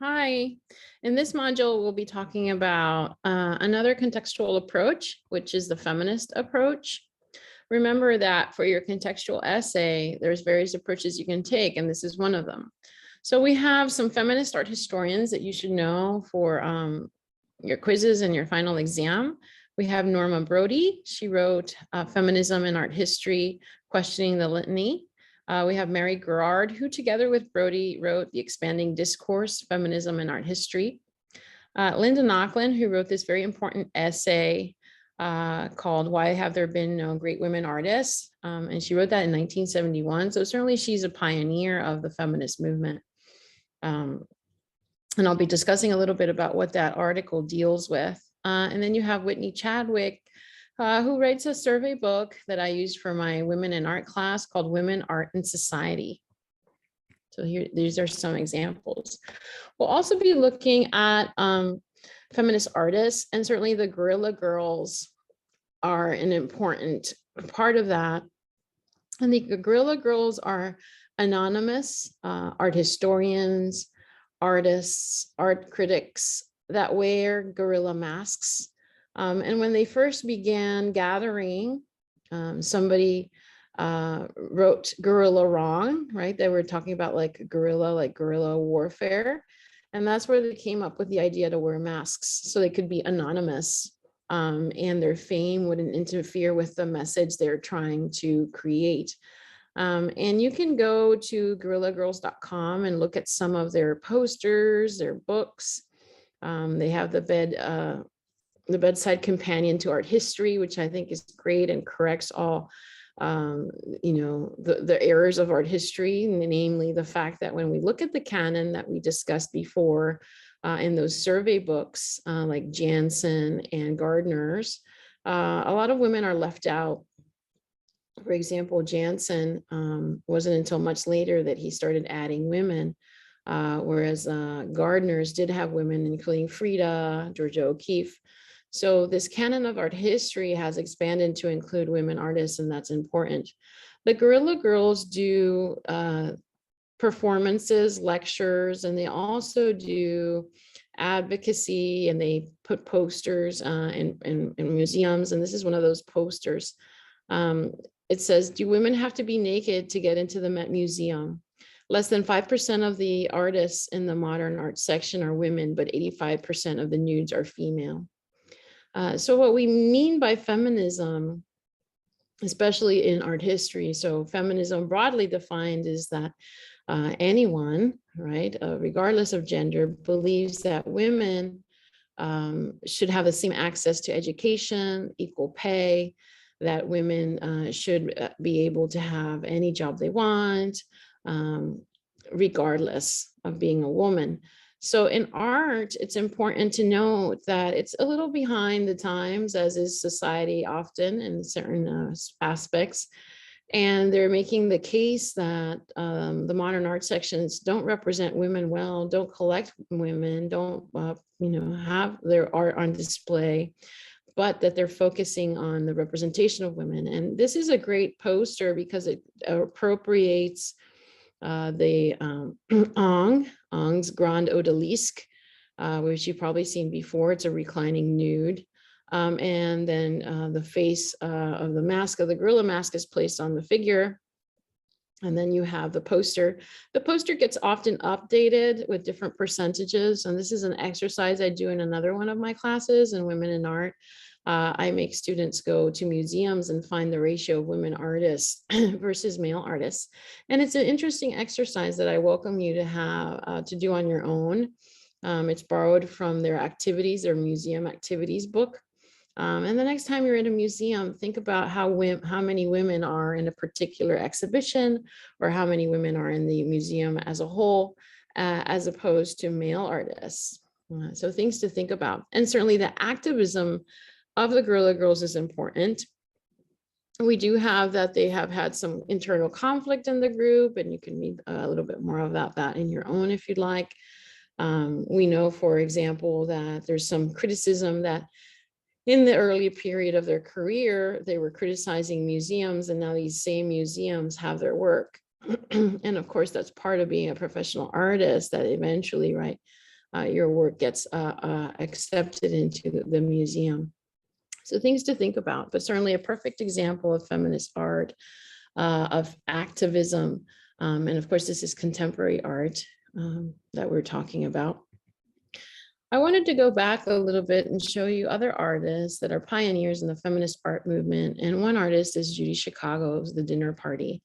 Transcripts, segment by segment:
Hi. In this module, we'll be talking about another contextual approach, which is the feminist approach. Remember that for your contextual essay, there's various approaches you can take, and this is one of them. So we have some feminist art historians that you should know for your quizzes and your final exam. We have Norma Brody. She wrote Feminism and Art History, Questioning the Litany. We have Mary Gerard, who together with Brody wrote The Expanding Discourse, Feminism and Art History. Linda Nochlin, who wrote this very important essay called Why Have There Been No Great Women Artists? And she wrote that in 1971. So certainly she's a pioneer of the feminist movement. And I'll be discussing a little bit about what that article deals with. And then you have Whitney Chadwick, who writes a survey book that I used for my Women in Art class called Women, Art, and Society. So here, these are some examples. We'll also be looking at feminist artists, and certainly the Guerrilla Girls are an important part of that. And the Guerrilla Girls are anonymous art historians, artists, art critics that wear guerrilla masks. And when they first began gathering, somebody wrote guerrilla wrong, right? They were talking about like guerrilla warfare. And that's where they came up with the idea to wear masks so they could be anonymous and their fame wouldn't interfere with the message they're trying to create. And you can go to guerrillagirls.com and look at some of their posters, their books. They have the bedside companion to art history, which I think is great and corrects all the errors of art history, namely the fact that when we look at the canon that we discussed before in those survey books like Jansen and Gardner's, a lot of women are left out. For example, Jansen wasn't until much later that he started adding women, whereas Gardner's did have women, including Frida, Georgia O'Keeffe. So this canon of art history has expanded to include women artists, and that's important. The Guerrilla Girls do performances, lectures, and they also do advocacy, and they put posters in museums. And this is one of those posters. It says, do women have to be naked to get into the Met Museum? Less than 5% of the artists in the modern art section are women, but 85% of the nudes are female. So what we mean by feminism, especially in art history, so feminism broadly defined is that anyone, right, regardless of gender, believes that women should have the same access to education, equal pay, that women should be able to have any job they want, regardless of being a woman. So in art, it's important to note that it's a little behind the times, as is society often in certain aspects. And they're making the case that the modern art sections don't represent women well, don't collect women, don't have their art on display, but that they're focusing on the representation of women. And this is a great poster because it appropriates Ang's Grand Odalisque, which you've probably seen before. It's a reclining nude. And then the face of the mask, of the gorilla mask, is placed on the figure. And then you have the poster. The poster gets often updated with different percentages. And this is an exercise I do in another one of my classes in Women in Art. I make students go to museums and find the ratio of women artists versus male artists. And it's an interesting exercise that I welcome you to have to do on your own. It's borrowed from their activities, their museum activities book. And the next time you're in a museum, think about how many women are in a particular exhibition, or how many women are in the museum as a whole, as opposed to male artists. So things to think about. And certainly the activism of the Guerrilla Girls is important. We do have that they have had some internal conflict in the group, and you can read a little bit more about that in your own if you'd like. We know, for example, that there's some criticism that in the early period of their career, they were criticizing museums, and now these same museums have their work. And of course, that's part of being a professional artist, that eventually, right, your work gets accepted into the museum. So things to think about, but certainly a perfect example of feminist art, of activism. And of course, this is contemporary art that we're talking about. I wanted to go back a little bit and show you other artists that are pioneers in the feminist art movement. And one artist is Judy Chicago's The Dinner Party.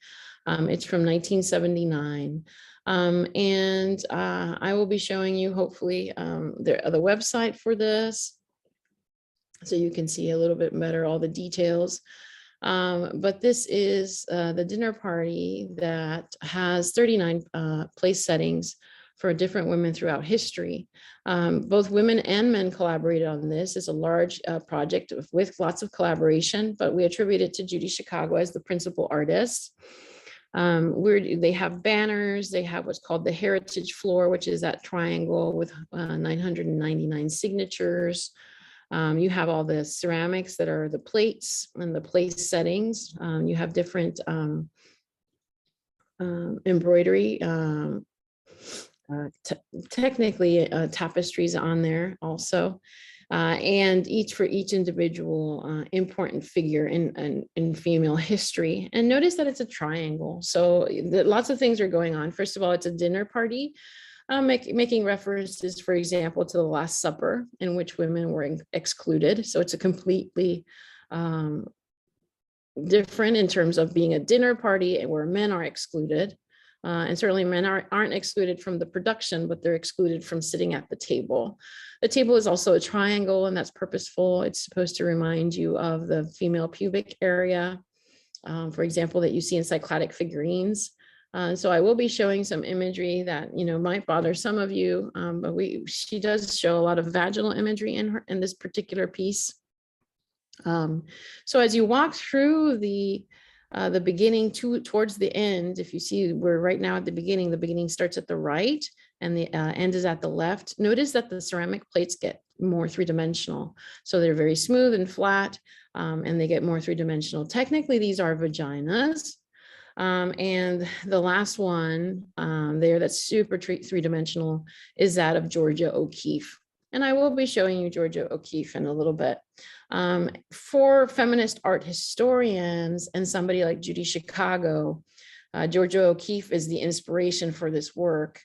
It's from 1979. I will be showing you hopefully the website for this, so you can see a little bit better all the details. But this is the dinner party that has 39 place settings for different women throughout history. Both women and men collaborated on this. It's a large project with lots of collaboration, but we attribute it to Judy Chicago as the principal artist. They have banners, they have what's called the heritage floor, which is that triangle with 999 signatures. You have all the ceramics that are the plates and the place settings. You have different embroidery, technically tapestries on there also. And for each individual important figure in female history. And notice that it's a triangle. So lots of things are going on. First of all, it's a dinner party. Making references, for example, to the Last Supper, in which women were excluded. So it's a completely different in terms of being a dinner party where men are excluded. And certainly men aren't excluded from the production, but they're excluded from sitting at the table. The table is also a triangle, and that's purposeful. It's supposed to remind you of the female pubic area, for example, that you see in cycladic figurines. So I will be showing some imagery that might bother some of you, but she does show a lot of vaginal imagery in this particular piece. So as you walk through the beginning towards the end, if you see we're right now at the beginning starts at the right and the end is at the left. Notice that the ceramic plates get more three-dimensional. So they're very smooth and flat, and they get more three-dimensional. Technically, these are vaginas. And the last one there that's super three-dimensional is that of Georgia O'Keeffe. And I will be showing you Georgia O'Keeffe in a little bit. For feminist art historians and somebody like Judy Chicago, Georgia O'Keeffe is the inspiration for this work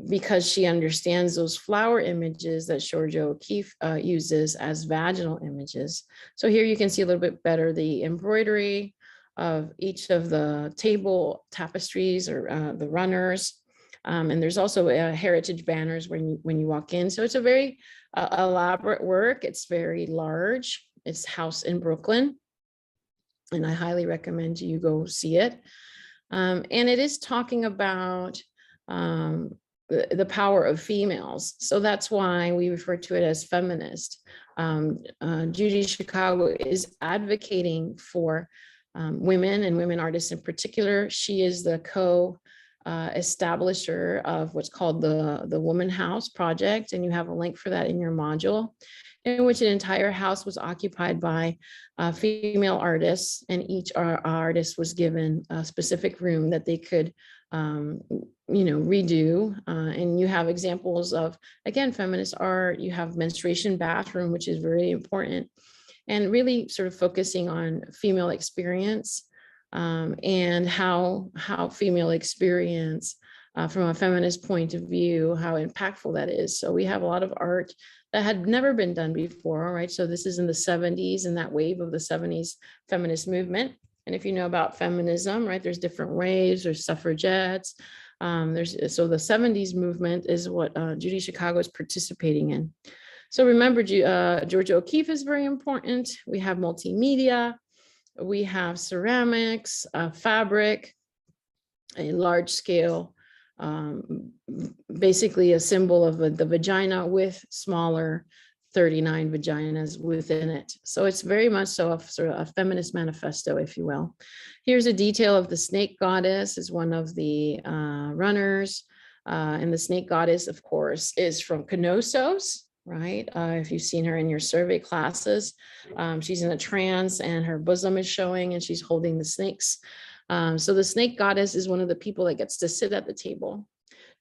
because she understands those flower images that Georgia O'Keeffe uses as vaginal images. So here you can see a little bit better the embroidery of each of the table tapestries or the runners. And there's also heritage banners when you walk in. So it's a very elaborate work. It's very large. It's housed in Brooklyn, and I highly recommend you go see it. And it is talking about the power of females. So that's why we refer to it as feminist. Judy Chicago is advocating for women and women artists in particular. She is the establisher of what's called the Woman House Project, and you have a link for that in your module, in which an entire house was occupied by female artists, and each artist was given a specific room that they could redo. And you have examples of, again, feminist art. You have menstruation bathroom, which is very important, and really sort of focusing on female experience and how female experience from a feminist point of view, how impactful that is. So we have a lot of art that had never been done before, right? So this is in the 70s, and that wave of the 70s feminist movement. And if you know about feminism, right, there's different waves, there's suffragettes. So the 70s movement is what Judy Chicago is participating in. So remember, Georgia O'Keeffe is very important. We have multimedia, we have ceramics, fabric, a large scale, basically a symbol of the vagina with smaller 39 vaginas within it. So it's very much so sort of a feminist manifesto, if you will. Here's a detail of the snake goddess is one of the runners. And the snake goddess, of course, is from Knossos, right? If you've seen her in your survey classes, she's in a trance and her bosom is showing and she's holding the snakes. So the snake goddess is one of the people that gets to sit at the table.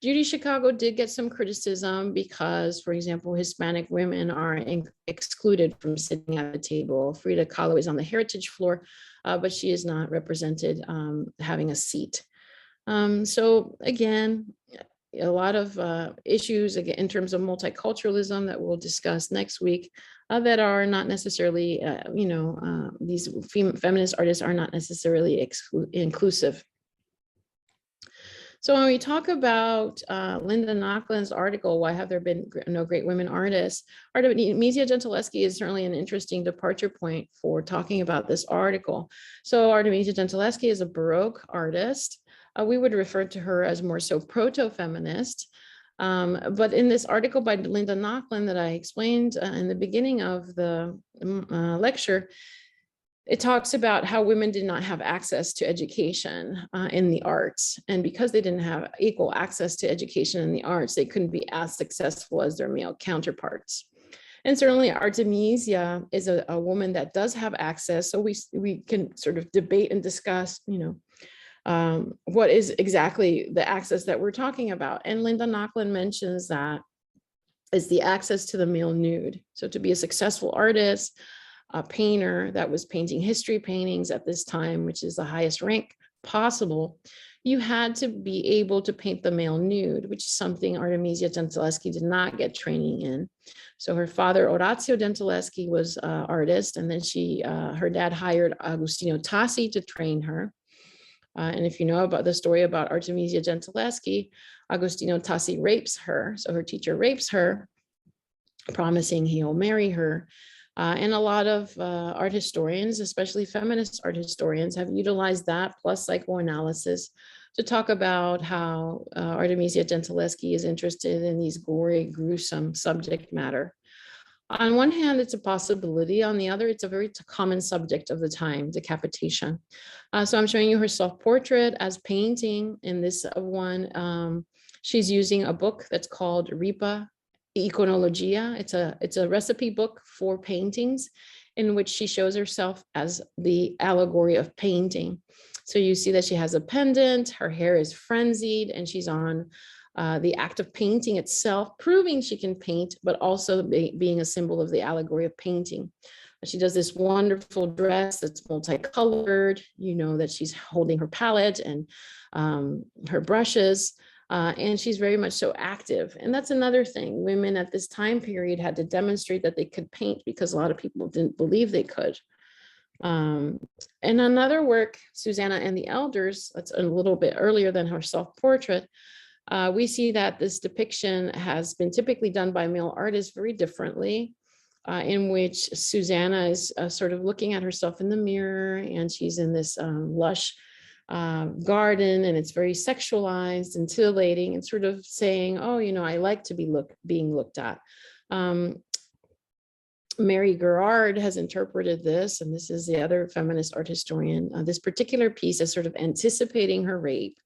Judy Chicago did get some criticism because, for example, Hispanic women are excluded from sitting at the table. Frida Kahlo is on the heritage floor, but she is not represented having a seat. So again, a lot of issues again in terms of multiculturalism that we'll discuss next week that are not necessarily, these feminist artists are not necessarily inclusive. So when we talk about Linda Nochlein's article, why have there been no great women artists? Artemisia Gentileschi is certainly an interesting departure point for talking about this article. So Artemisia Gentileschi is a Baroque artist. We would refer to her as more so proto-feminist. But in this article by Linda Nochlin that I explained in the beginning of the lecture, it talks about how women did not have access to education in the arts. And because they didn't have equal access to education in the arts, they couldn't be as successful as their male counterparts. And certainly Artemisia is a woman that does have access. So we can sort of debate and discuss, what is exactly the access that we're talking about. And Linda Nochlin mentions that is the access to the male nude. So to be a successful artist, a painter that was painting history paintings at this time, which is the highest rank possible, you had to be able to paint the male nude, which is something Artemisia Gentileschi did not get training in. So her father, Orazio Gentileschi, was an artist, and then her dad hired Agostino Tassi to train her. And if you know about the story about Artemisia Gentileschi, Agostino Tassi rapes her. So her teacher rapes her, promising he'll marry her. And a lot of art historians, especially feminist art historians, have utilized that plus psychoanalysis to talk about how Artemisia Gentileschi is interested in these gory, gruesome subject matter. On one hand, it's a possibility. On the other, it's a very common subject of the time, decapitation. So I'm showing you her self-portrait as painting in this one. She's using a book that's called Ripa Iconologia. It's a recipe book for paintings in which she shows herself as the allegory of painting. So you see that she has a pendant, her hair is frenzied, and she's on the act of painting itself, proving she can paint, but also being a symbol of the allegory of painting. She does this wonderful dress that's multicolored, that she's holding her palette and her brushes. And she's very much so active. And that's another thing. Women at this time period had to demonstrate that they could paint because a lot of people didn't believe they could. And another work, Susanna and the Elders, that's a little bit earlier than her self-portrait, we see that this depiction has been typically done by male artists very differently, in which Susanna is sort of looking at herself in the mirror, and she's in this lush garden, and it's very sexualized and titillating and sort of saying, oh, I like to be being looked at. Mary Gerard has interpreted this, and this is the other feminist art historian, this particular piece as sort of anticipating her rape,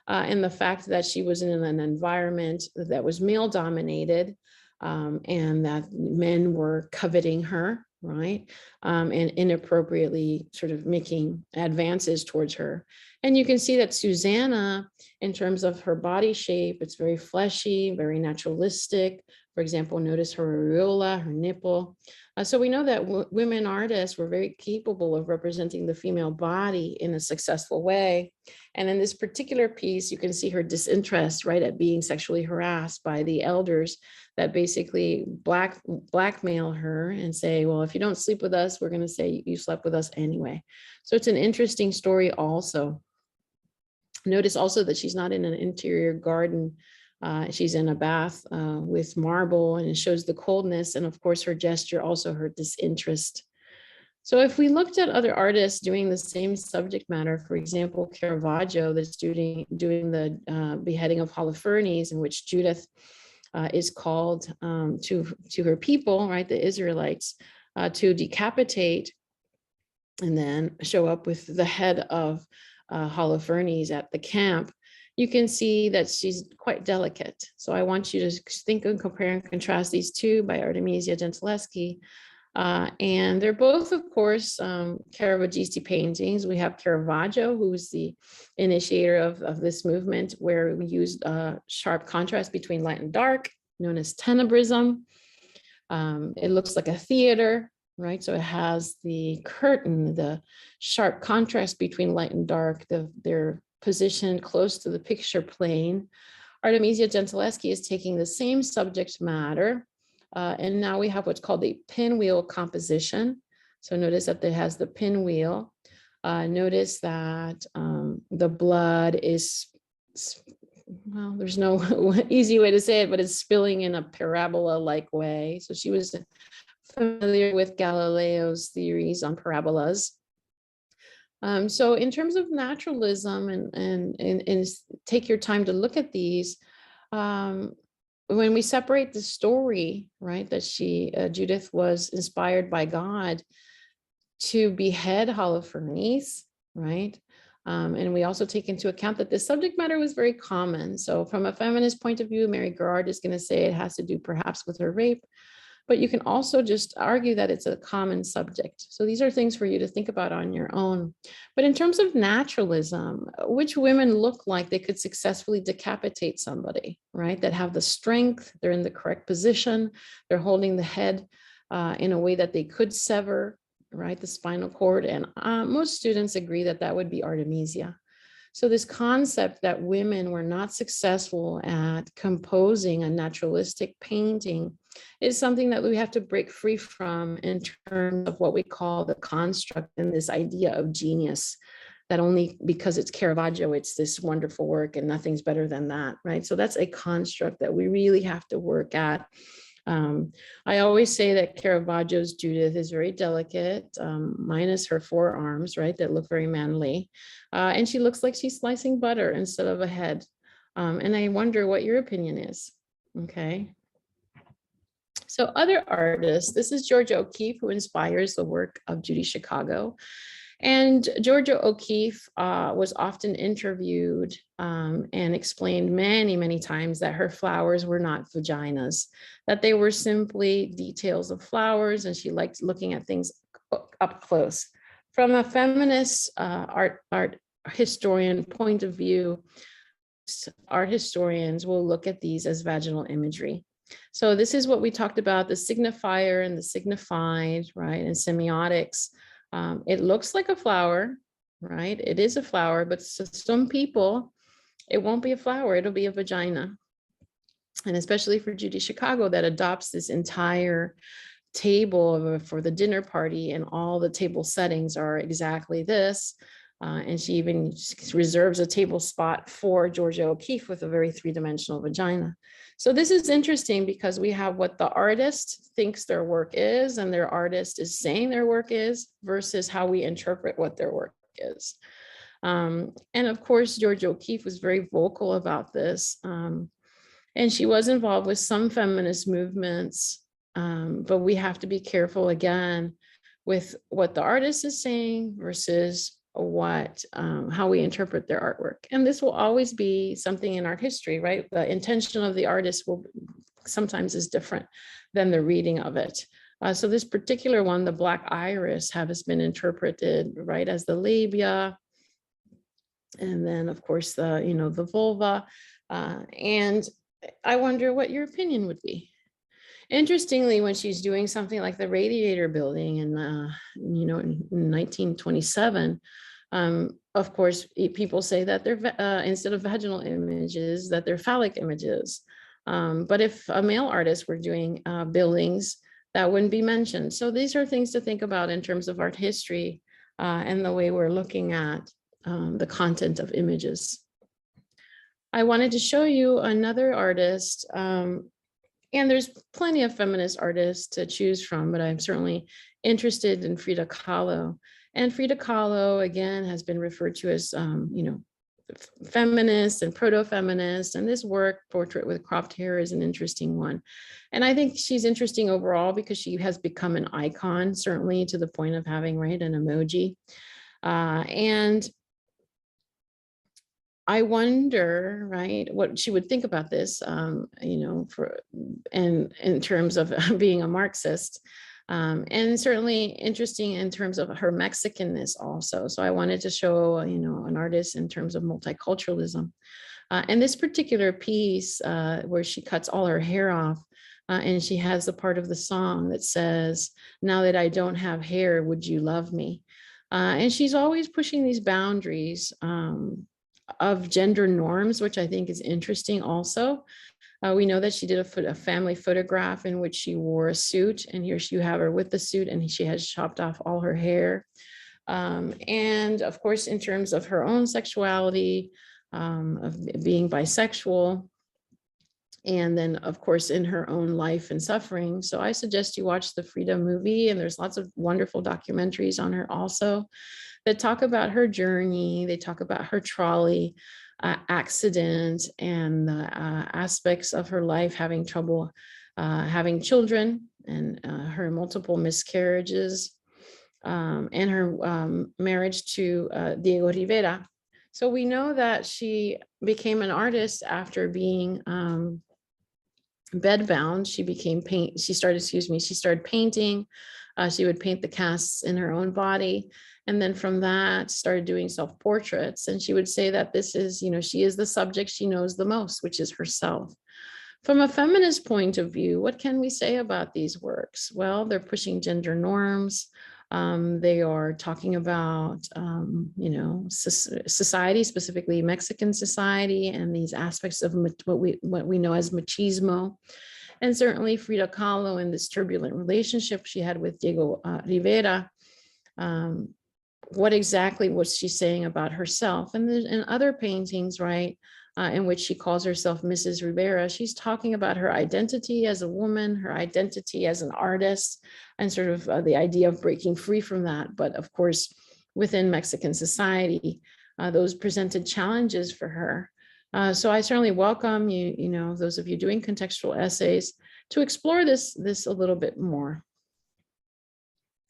and the fact that she was in an environment that was male dominated, and that men were coveting her, right? And inappropriately sort of making advances towards her. And you can see that Susanna, in terms of her body shape, it's very fleshy, very naturalistic. For example, notice her areola, her nipple. So we know that women artists were very capable of representing the female body in a successful way. And in this particular piece, you can see her disinterest, right, at being sexually harassed by the elders that basically blackmail her and say, well, if you don't sleep with us, we're going to say you slept with us anyway. So it's an interesting story also. Notice also that she's not in an interior garden. She's in a bath with marble, and it shows the coldness. And of course, her gesture, also her disinterest. So if we looked at other artists doing the same subject matter, for example, Caravaggio, that's doing the beheading of Holofernes, in which Judith is called to her people, right, the Israelites, to decapitate and then show up with the head of Holofernes at the camp. You can see that she's quite delicate. So I want you to think and compare and contrast these two by Artemisia Gentileschi. And they're both, of course, Caravaggisti paintings. We have Caravaggio, who was the initiator of this movement, where we used sharp contrast between light and dark, known as tenebrism. It looks like a theater, right? So it has the curtain, the sharp contrast between light and dark. They're positioned close to the picture plane. Artemisia Gentileschi is taking the same subject matter, and now we have what's called the pinwheel composition. So notice that it has the pinwheel. Notice that the blood is, well, there's no easy way to say it, but it's spilling in a parabola-like way. So she was familiar with Galileo's theories on parabolas. So in terms of naturalism and take your time to look at these, when we separate the story, right, that Judith was inspired by God to behead Holofernes, right? And we also take into account that this subject matter was very common. So from a feminist point of view, Mary Garrard is going to say it has to do perhaps with her rape, but you can also just argue that it's a common subject. So these are things for you to think about on your own. But in terms of naturalism, which women look like they could successfully decapitate somebody, right? That have the strength, they're in the correct position, they're holding the head in a way that they could sever, right, the spinal cord. And most students agree that that would be Artemisia. So this concept that women were not successful at composing a naturalistic painting is something that we have to break free from in terms of what we call the construct and this idea of genius, that only because it's Caravaggio, it's this wonderful work and nothing's better than that, right? So that's a construct that we really have to work at. I always say that Caravaggio's Judith is very delicate, minus her forearms, right, that look very manly. And she looks like she's slicing butter instead of a head. And I wonder what your opinion is, okay? So other artists, this is Georgia O'Keeffe, who inspires the work of Judy Chicago. And Georgia O'Keeffe was often interviewed and explained many, many times that her flowers were not vaginas, that they were simply details of flowers, and she liked looking at things up close. From a feminist art historian point of view, art historians will look at these as vaginal imagery. So this is what we talked about, the signifier and the signified, right, and semiotics. It looks like a flower, right? It is a flower, but to some people, it won't be a flower, it'll be a vagina. And especially for Judy Chicago, that adopts this entire table for the dinner party, and all the table settings are exactly this. And she even reserves a table spot for Georgia O'Keeffe with a very three-dimensional vagina. So this is interesting because we have what the artist thinks their work is, and their artist is saying their work is, versus how we interpret what their work is. And of course, Georgia O'Keeffe was very vocal about this. And she was involved with some feminist movements, but we have to be careful again with what the artist is saying versus how we interpret their artwork. And this will always be something in art history, right? The intention of the artist will sometimes is different than the reading of it. So this particular one, the black iris, has been interpreted, right, as the labia, and then of course the vulva. And I wonder what your opinion would be. Interestingly, when she's doing something like the Radiator Building in 1927, of course, people say that they're instead of vaginal images, that they're phallic images. But if a male artist were doing buildings, that wouldn't be mentioned. So these are things to think about in terms of art history and the way we're looking at the content of images. I wanted to show you another artist. And there's plenty of feminist artists to choose from, but I'm certainly interested in Frida Kahlo. And Frida Kahlo, again, has been referred to as, feminist and proto-feminist. And this work, Portrait with Cropped Hair, is an interesting one. And I think she's interesting overall because she has become an icon, certainly to the point of having, right, an emoji. And I wonder, right, what she would think about this, in terms of being a Marxist. And certainly interesting in terms of her Mexicanness also. So I wanted to show, an artist in terms of multiculturalism. And this particular piece where she cuts all her hair off, and she has the part of the song that says, "Now that I don't have hair, would you love me?" And she's always pushing these boundaries of gender norms, which I think is interesting also. We know that she did a family photograph in which she wore a suit, and here you have her with the suit, and she has chopped off all her hair. And of course, in terms of her own sexuality, of being bisexual, and then of course in her own life and suffering. So I suggest you watch the Frida movie, and there's lots of wonderful documentaries on her also that talk about her journey. They talk about her trolley accident and the aspects of her life, having trouble having children, and her multiple miscarriages, and her marriage to Diego Rivera. So we know that she became an artist after being bedbound. She started painting. She would paint the casts in her own body. And then from that, started doing self-portraits. And she would say that this is, she is the subject she knows the most, which is herself. From a feminist point of view, what can we say about these works? Well, they're pushing gender norms. They are talking about, society, specifically Mexican society, and these aspects of what we know as machismo. And certainly Frida Kahlo in this turbulent relationship she had with Diego Rivera. What exactly was she saying about herself? And in other paintings, right, in which she calls herself Mrs. Rivera, she's talking about her identity as a woman, her identity as an artist, and sort of the idea of breaking free from that. But of course, within Mexican society, those presented challenges for her. So I certainly welcome you, those of you doing contextual essays, to explore this a little bit more.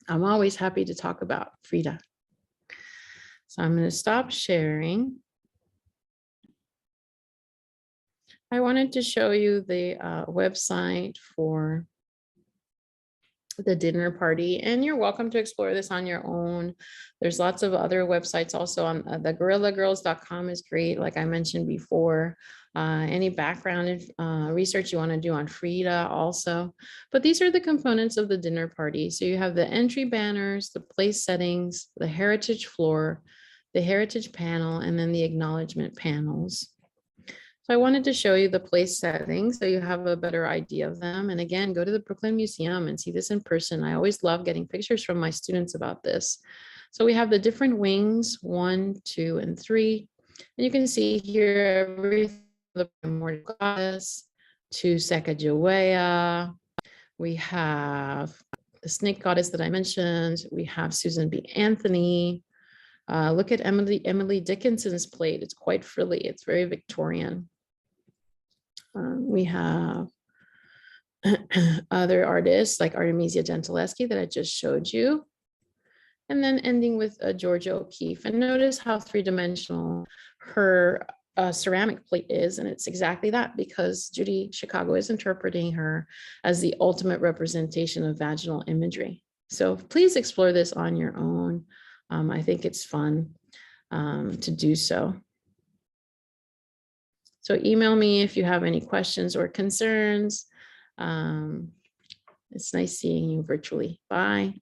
I'm always happy to talk about Frida. So I'm going to stop sharing. I wanted to show you the website for the dinner party, and you're welcome to explore this on your own. There's lots of other websites also. On the guerrillagirls.com is great, like I mentioned before. Any background research you want to do on Frida also. But these are the components of the dinner party. So you have the entry banners, the place settings, the heritage floor, the heritage panel, and then the acknowledgement panels. So I wanted to show you the place settings so you have a better idea of them. And again, go to the Brooklyn Museum and see this in person. I always love getting pictures from my students about this. So we have the different wings, 1, 2, and 3. And you can see here everything, the primordial goddess to Sacagawea. We have the snake goddess that I mentioned. We have Susan B. Anthony. Look at Emily Dickinson's plate. It's quite frilly. It's very Victorian. We have other artists like Artemisia Gentileschi that I just showed you. And then ending with Georgia O'Keeffe. And notice how three-dimensional her ceramic plate is. And it's exactly that, because Judy Chicago is interpreting her as the ultimate representation of vaginal imagery. So please explore this on your own. I think it's fun to do so. So email me if you have any questions or concerns. It's nice seeing you virtually. Bye.